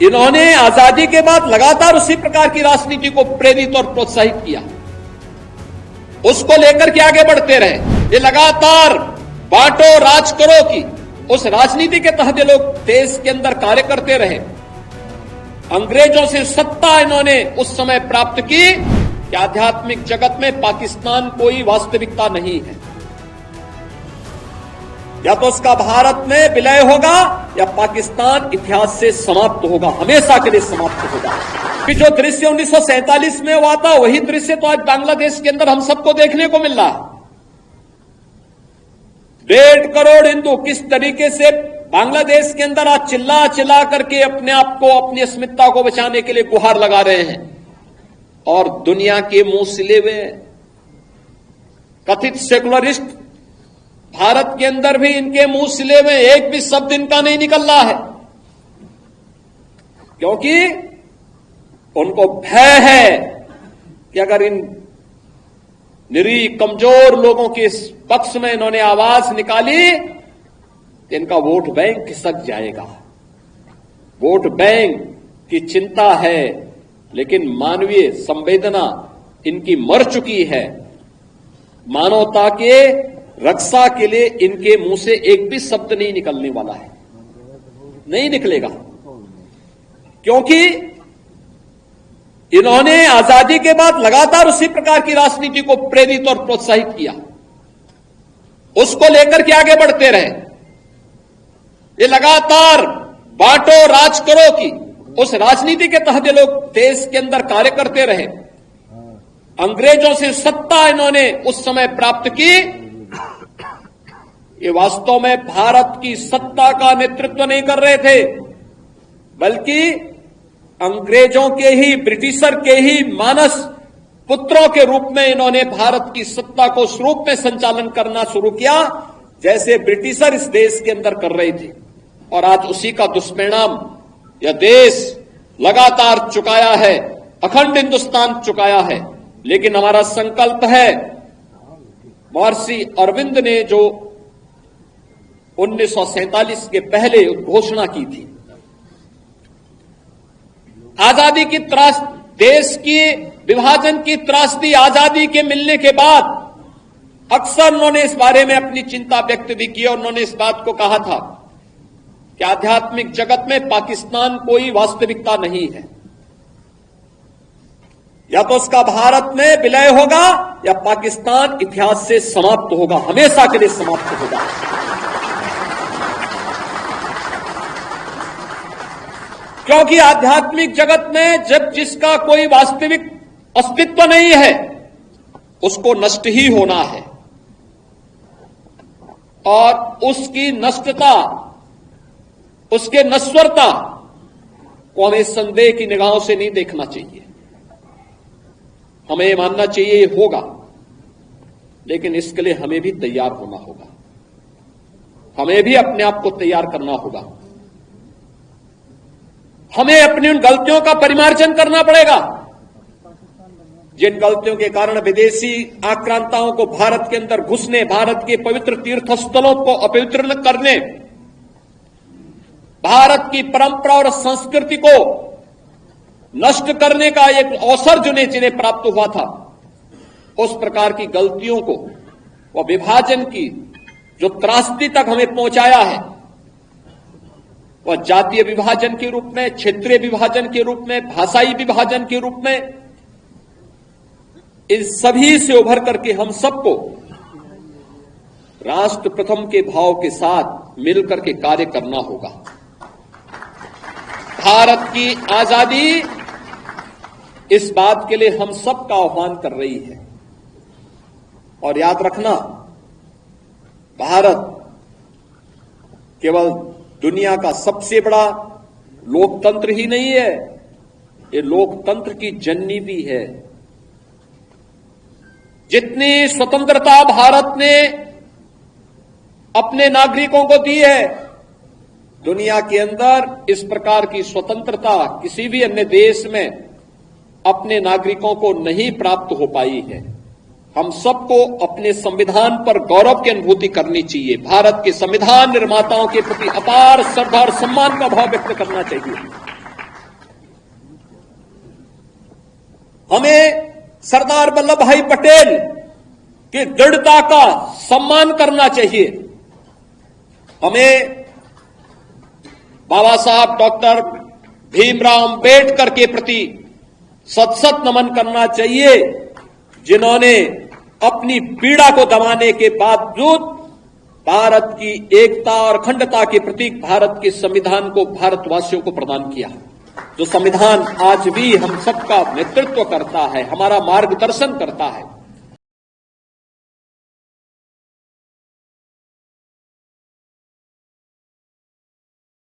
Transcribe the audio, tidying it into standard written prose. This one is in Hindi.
इन्होंने आजादी के बाद लगातार उसी प्रकार की राजनीति को प्रेरित और प्रोत्साहित किया, उसको लेकर के आगे बढ़ते रहे। ये लगातार बांटो राज करो की उस राजनीति के तहत ये लोग देश के अंदर कार्य करते रहे। अंग्रेजों से सत्ता इन्होंने उस समय प्राप्त की कि आध्यात्मिक जगत में पाकिस्तान कोई वास्तविकता नहीं है, या तो उसका भारत में विलय होगा या पाकिस्तान इतिहास से समाप्त होगा, हमेशा के लिए समाप्त होगा। कि जो दृश्य 1947 में हुआ था वही दृश्य तो आज बांग्लादेश के अंदर हम सबको देखने को मिल रहा है। 1.5 करोड़ हिंदू किस तरीके से बांग्लादेश के अंदर आज चिल्ला चिल्ला करके अपने आप को, अपनी अस्मिता को बचाने के लिए गुहार लगा रहे हैं, और दुनिया के मुंह सिले हुए कथित सेकुलरिस्ट भारत के अंदर भी इनके मुंह सिले में एक भी शब्द इनका नहीं निकल रहा है, क्योंकि उनको भय है कि अगर इन निरीह कमजोर लोगों के इस पक्ष में इन्होंने आवाज निकाली तो इनका वोट बैंक खिसक जाएगा। वोट बैंक की चिंता है, लेकिन मानवीय संवेदना इनकी मर चुकी है। मानवता के रक्षा के लिए इनके मुंह से एक भी शब्द नहीं निकलने वाला है, नहीं निकलेगा, क्योंकि इन्होंने आजादी के बाद लगातार उसी प्रकार की राजनीति को प्रेरित और प्रोत्साहित किया, उसको लेकर के आगे बढ़ते रहे। ये लगातार बांटो राज करो की उस राजनीति के तहत ये लोग देश के अंदर कार्य करते रहे। अंग्रेजों से सत्ता इन्होंने उस समय प्राप्त की। ये वास्तव में भारत की सत्ता का नेतृत्व नहीं कर रहे थे, बल्कि अंग्रेजों के ही, ब्रिटिशर के ही मानस पुत्रों के रूप में इन्होंने भारत की सत्ता को उस रूप में संचालन करना शुरू किया जैसे ब्रिटिशर इस देश के अंदर कर रहे थे। और आज उसी का दुष्परिणाम यह देश लगातार चुकाया है, अखंड हिंदुस्तान चुकाया है। लेकिन हमारा संकल्प है, महर्षि अरविंद ने जो 1947 के पहले घोषणा की थी, आजादी की त्रास, देश की विभाजन की त्रासदी आजादी के मिलने के बाद अक्सर उन्होंने इस बारे में अपनी चिंता व्यक्त भी की, और उन्होंने इस बात को कहा था कि आध्यात्मिक जगत में पाकिस्तान कोई वास्तविकता नहीं है, या तो उसका भारत में विलय होगा या पाकिस्तान इतिहास से समाप्त होगा, हमेशा के लिए समाप्त होगा। क्योंकि आध्यात्मिक जगत में जब जिसका कोई वास्तविक अस्तित्व नहीं है उसको नष्ट ही होना है, और उसकी नष्टता, उसके नश्वरता को हमें संदेह की निगाहों से नहीं देखना चाहिए। हमें मानना चाहिए ये होगा, लेकिन इसके लिए हमें भी तैयार होना होगा, हमें भी अपने आप को तैयार करना होगा। हमें अपनी उन गलतियों का परिमार्जन करना पड़ेगा जिन गलतियों के कारण विदेशी आक्रांताओं को भारत के अंदर घुसने, भारत के पवित्र तीर्थ स्थलों को अपवित्र करने, भारत की परंपरा और संस्कृति को नष्ट करने का एक अवसर जिन्हें प्राप्त हुआ था, उस प्रकार की गलतियों को, वह विभाजन की जो त्रासदी तक हमें पहुंचाया है, वह जातीय विभाजन के रूप में, क्षेत्रीय विभाजन के रूप में, भाषाई विभाजन के रूप में, इन सभी से उभर करके हम सबको राष्ट्र प्रथम के भाव के साथ मिलकर के कार्य करना होगा। भारत की आजादी इस बात के लिए हम सब का आह्वान कर रही है। और याद रखना, भारत केवल दुनिया का सबसे बड़ा लोकतंत्र ही नहीं है, ये लोकतंत्र की जननी भी है। जितनी स्वतंत्रता भारत ने अपने नागरिकों को दी है, दुनिया के अंदर इस प्रकार की स्वतंत्रता किसी भी अन्य देश में अपने नागरिकों को नहीं प्राप्त हो पाई है। हम सबको अपने संविधान पर गौरव की अनुभूति करनी चाहिए। भारत के संविधान निर्माताओं के प्रति अपार श्रद्धा और सम्मान का भाव व्यक्त करना चाहिए। हमें सरदार वल्लभ भाई पटेल की दृढ़ता का सम्मान करना चाहिए। हमें बाबा साहब डॉक्टर भीमराव अंबेडकर के प्रति सत सत नमन करना चाहिए, जिन्होंने अपनी पीड़ा को दबाने के बावजूद भारत की एकता और अखंडता के प्रतीक भारत के संविधान को भारतवासियों को प्रदान किया। जो संविधान आज भी हम सबका नेतृत्व करता है, हमारा मार्गदर्शन करता है।